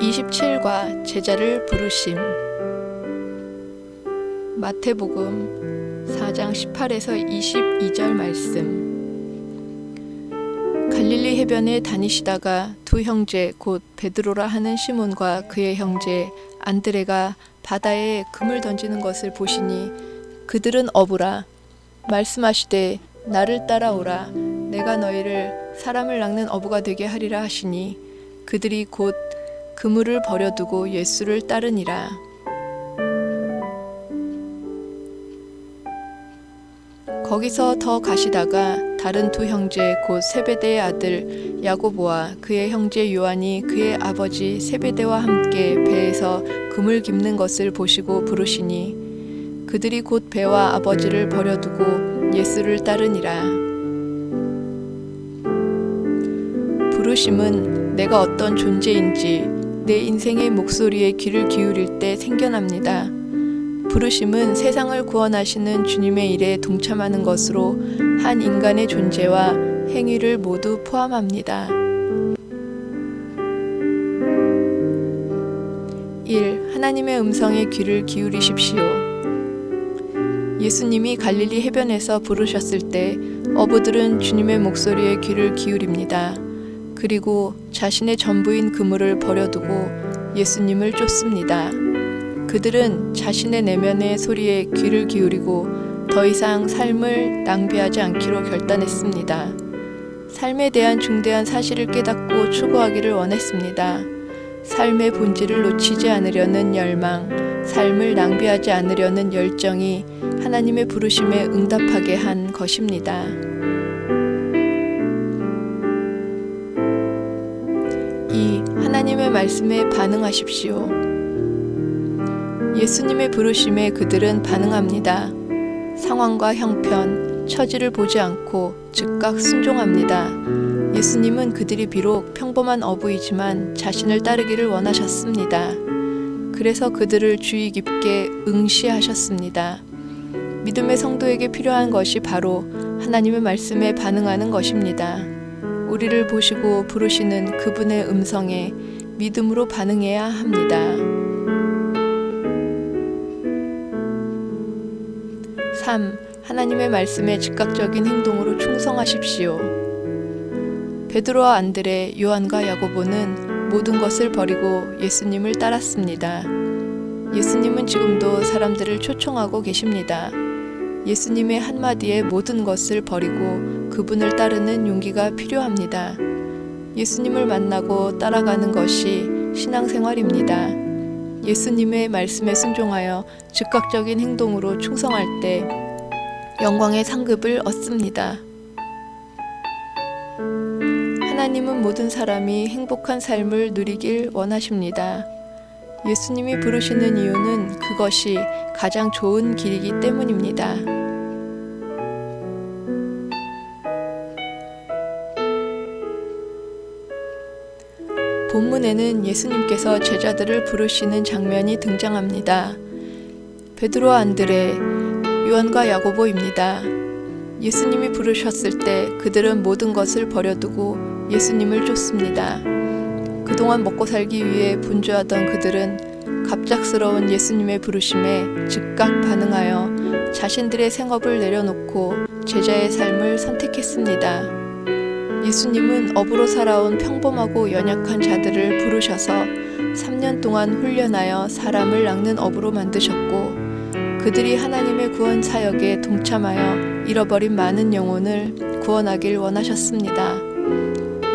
27과 제자를 부르심. 마태복음 4장 18에서 22절 말씀. 갈릴리 해변에 다니시다가 두 형제 곧 베드로라 하는 시몬과 그의 형제 안드레가 바다에 금을 던지는 것을 보시니 그들은 어부라. 말씀하시되 나를 따라오라. 내가 너희를 사람을 낚는 어부가 되게 하리라 하시니 그들이 곧 그물을 버려두고 예수를 따르니라. 거기서 더 가시다가 다른 두 형제 곧 세베대의 아들 야고보와 그의 형제 요한이 그의 아버지 세베대와 함께 배에서 그물 깁는 것을 보시고 부르시니 그들이 곧 배와 아버지를 버려두고 예수를 따르니라. 부르심은 내가 어떤 존재인지 내 인생의 목소리에 귀를 기울일 때 생겨납니다. 부르심은 세상을 구원하시는 주님의 일에 동참하는 것으로 한 인간의 존재와 행위를 모두 포함합니다. 1. 하나님의 음성에 귀를 기울이십시오. 예수님이 갈릴리 해변에서 부르셨을 때 어부들은 주님의 목소리에 귀를 기울입니다. 그리고 자신의 전부인 그물을 버려두고 예수님을 쫓습니다. 그들은 자신의 내면의 소리에 귀를 기울이고 더 이상 삶을 낭비하지 않기로 결단했습니다. 삶에 대한 중대한 사실을 깨닫고 추구하기를 원했습니다. 삶의 본질을 놓치지 않으려는 열망, 삶을 낭비하지 않으려는 열정이 하나님의 부르심에 응답하게 한 것입니다. 2. 하나님의 말씀에 반응하십시오. 예수님의 부르심에 그들은 반응합니다. 상황과 형편, 처지를 보지 않고 즉각 순종합니다. 예수님은 그들이 비록 평범한 어부이지만 자신을 따르기를 원하셨습니다. 그래서 그들을 주의 깊게 응시하셨습니다. 믿음의 성도에게 필요한 것이 바로 하나님의 말씀에 반응하는 것입니다. 우리를 보시고 부르시는 그분의 음성에 믿음으로 반응해야 합니다. 3. 하나님의 말씀에 즉각적인 행동으로 충성하십시오. 베드로와 안드레, 요한과 야고보는 모든 것을 버리고 예수님을 따랐습니다. 예수님은 지금도 사람들을 초청하고 계십니다. 예수님의 한마디에 모든 것을 버리고 그분을 따르는 용기가 필요합니다. 예수님을 만나고 따라가는 것이 신앙생활입니다. 예수님의 말씀에 순종하여 즉각적인 행동으로 충성할 때 영광의 상급을 얻습니다. 하나님은 모든 사람이 행복한 삶을 누리길 원하십니다. 예수님이 부르시는 이유는 그것이 가장 좋은 길이기 때문입니다. 본문에는 예수님께서 제자들을 부르시는 장면이 등장합니다. 베드로와 안드레, 요한과 야고보입니다. 예수님이 부르셨을 때 그들은 모든 것을 버려두고 예수님을 쫓습니다. 그동안 먹고 살기 위해 분주하던 그들은 갑작스러운 예수님의 부르심에 즉각 반응하여 자신들의 생업을 내려놓고 제자의 삶을 선택했습니다. 예수님은 어부로 살아온 평범하고 연약한 자들을 부르셔서 3년 동안 훈련하여 사람을 낚는 어부로 만드셨고 그들이 하나님의 구원 사역에 동참하여 잃어버린 많은 영혼을 구원하길 원하셨습니다.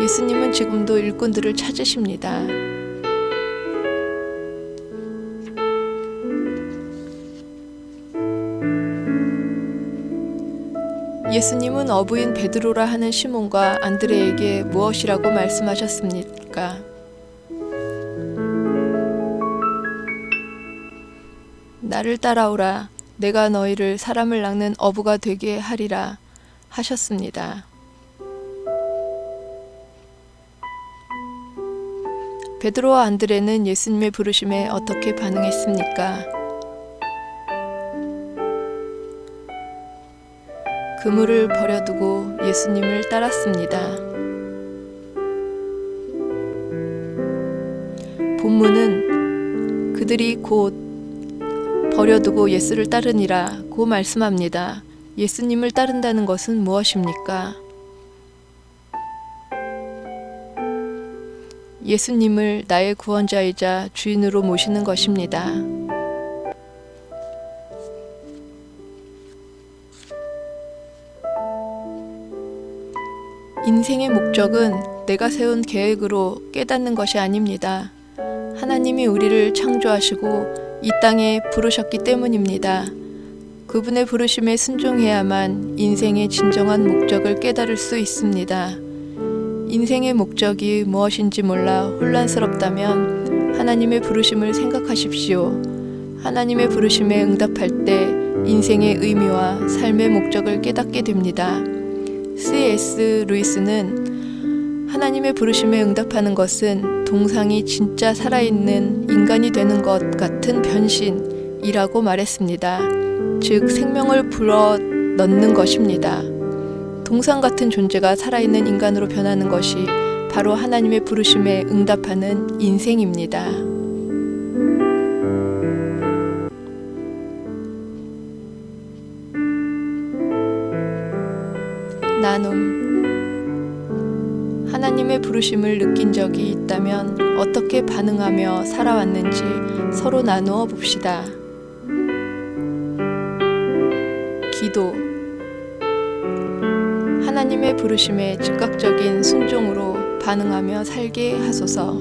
예수님은 지금도 일꾼들을 찾으십니다. 예수님은 어부인 베드로라 하는 시몬과 안드레에게 무엇이라고 말씀하셨습니까? 나를 따라오라. 내가 너희를 사람을 낚는 어부가 되게 하리라 하셨습니다. 베드로와 안드레는 예수님의 부르심에 어떻게 반응했습니까? 그물을 버려두고 예수님을 따랐습니다. 본문은 그들이 곧 버려두고 예수를 따르니라 고 말씀합니다. 예수님을 따른다는 것은 무엇입니까? 예수님을 나의 구원자이자 주인으로 모시는 것입니다. 인생의 목적은 내가 세운 계획으로 깨닫는 것이 아닙니다. 하나님이 우리를 창조하시고 이 땅에 부르셨기 때문입니다. 그분의 부르심에 순종해야만 인생의 진정한 목적을 깨달을 수 있습니다. 인생의 목적이 무엇인지 몰라 혼란스럽다면 하나님의 부르심을 생각하십시오. 하나님의 부르심에 응답할 때 인생의 의미와 삶의 목적을 깨닫게 됩니다. C.S. 루이스는 하나님의 부르심에 응답하는 것은 동상이 진짜 살아있는 인간이 되는 것 같은 변신이라고 말했습니다. 즉 생명을 불어 넣는 것입니다. 동상 같은 존재가 살아있는 인간으로 변하는 것이 바로 하나님의 부르심에 응답하는 인생입니다. 나눔. 하나님의 부르심을 느낀 적이 있다면 어떻게 반응하며 살아왔는지 서로 나누어 봅시다. 기도. 하나님의 부르심에 즉각적인 순종으로 반응하며 살게 하소서.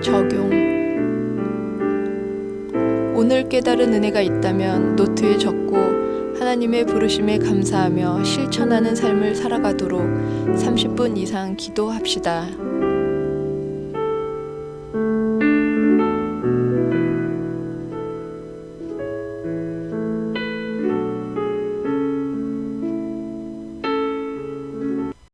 적용. 오늘 깨달은 은혜가 있다면 노트에 적고 하나님의 부르심에 감사하며 실천하는 삶을 살아가도록 30분 이상 기도합시다.